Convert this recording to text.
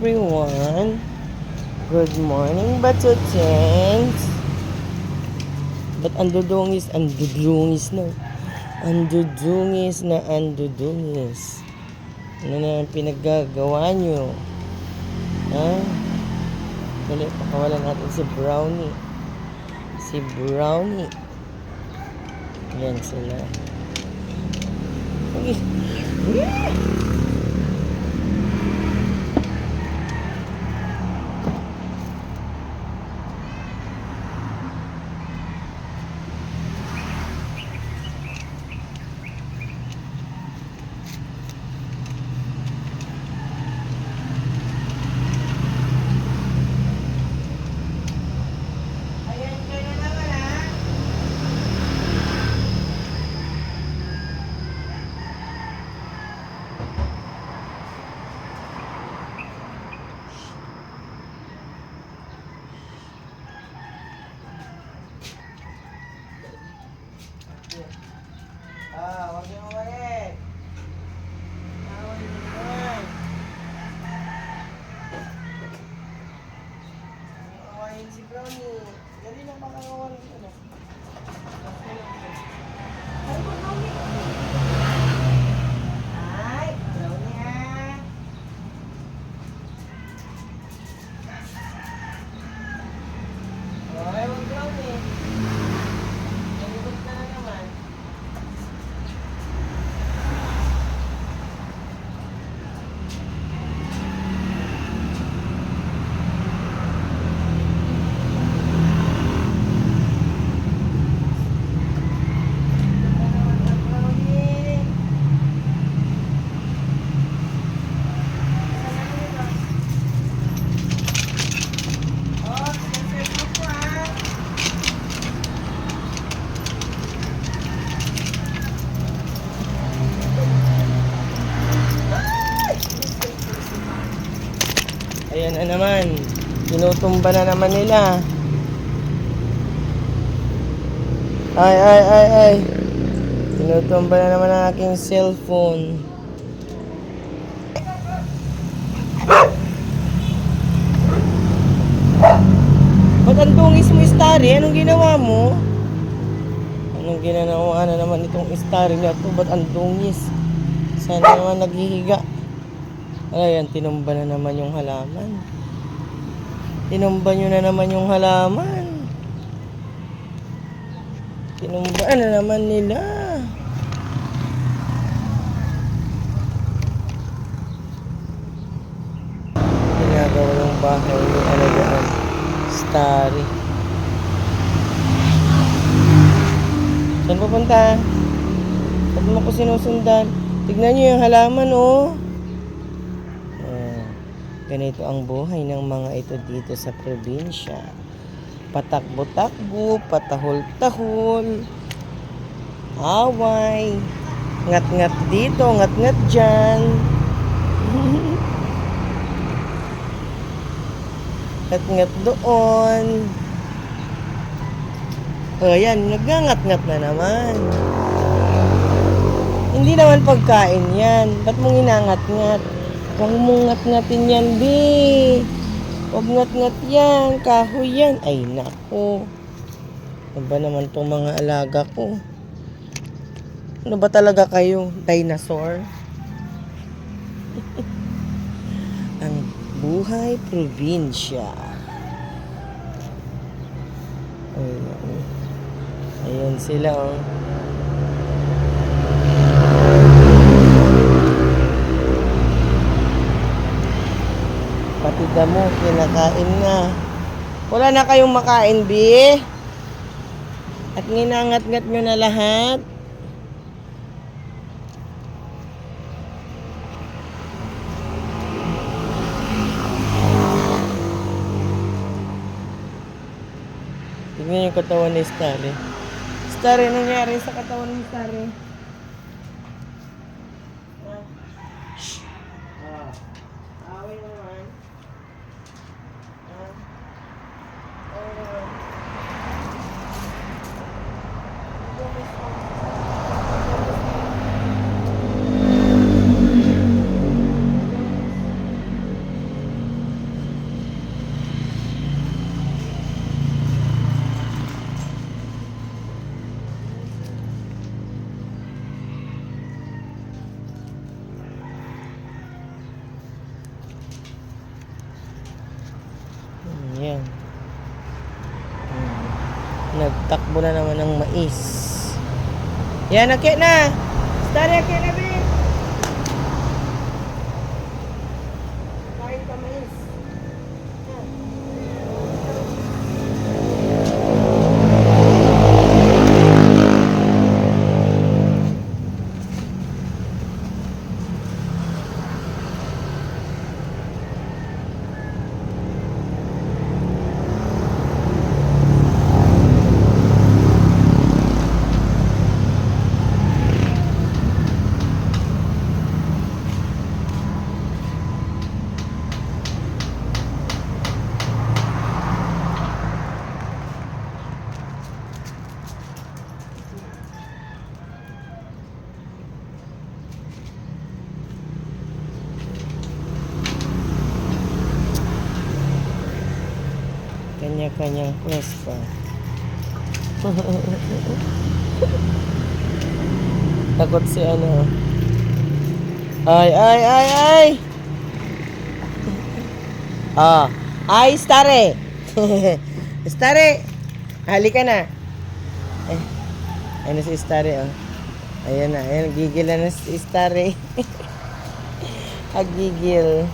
everyone. Good morning, Batutins. Ba't andudungis no? Andudungis. Ano na ang pinaggagawa nyo? Ha? Dali, pakawalan natin si Brownie. Yan sila. Okay. Wag niyo umalit. Awal niyo naman. Awayin si Brownie. Dali lang baka awayin ko na. Ay, Brownie ha. Ay, wag Brownie. Nalibot ka na naman. Ayan na naman. Tinutumba na naman nila. Ay. Tinutumba na naman ang aking cellphone. Ba't ang dungis mo, Starry? Anong ginawa mo? Anong ginawa na naman itong Starry na ito? Ba't ang dungis? Sana naman naghihiga. Ayan, tinumba na naman yung halaman. Tinumba nyo na naman yung halaman. Tinumba na naman nila. Ginagawa yung bahay ni Alagaan Starry. Saan pupunta? Ba't mo ko sinusundan? Tignan nyo yung halaman, oh. Ganito ang buhay ng mga ito dito sa probinsya. Patakbo-takbo, patahol-tahol, away, ngat-ngat dito, ngat-ngat dyan. Ngat-ngat doon. O yan, nagngangat-ngat na naman. Hindi naman pagkain yan. Ba't mong inangat-ngat? Huwag mong ngat-ngatin yan, B. Huwag ngat-ngat yan. Kahoy yan. Ay, nako. Ano ba naman itong mga alaga ko? Ano ba talaga kayo? Dinosaur? Ang buhay probinsya. Ayun sila, oh. Pati damo, kinakain na. Wala na kayong makain, B? At nginangat-ngat nyo na lahat? Tignan yung katawan ni Starry. Starry, anong nangyari sa katawan ni Starry? Away naman. Ayan. Nagtakbo na naman ng mais. Yan, akit na. Starry, akit na, be. Kain ka mais. Yan. Kanya-kanyang pwesto. Takot si ano. Ay, ay, ay, ay! Ah, ay, Starry! Starry! Halika na. Eh, ano si Starry, oh. Ayan na, ayan, gigil na si Starry. Agigil.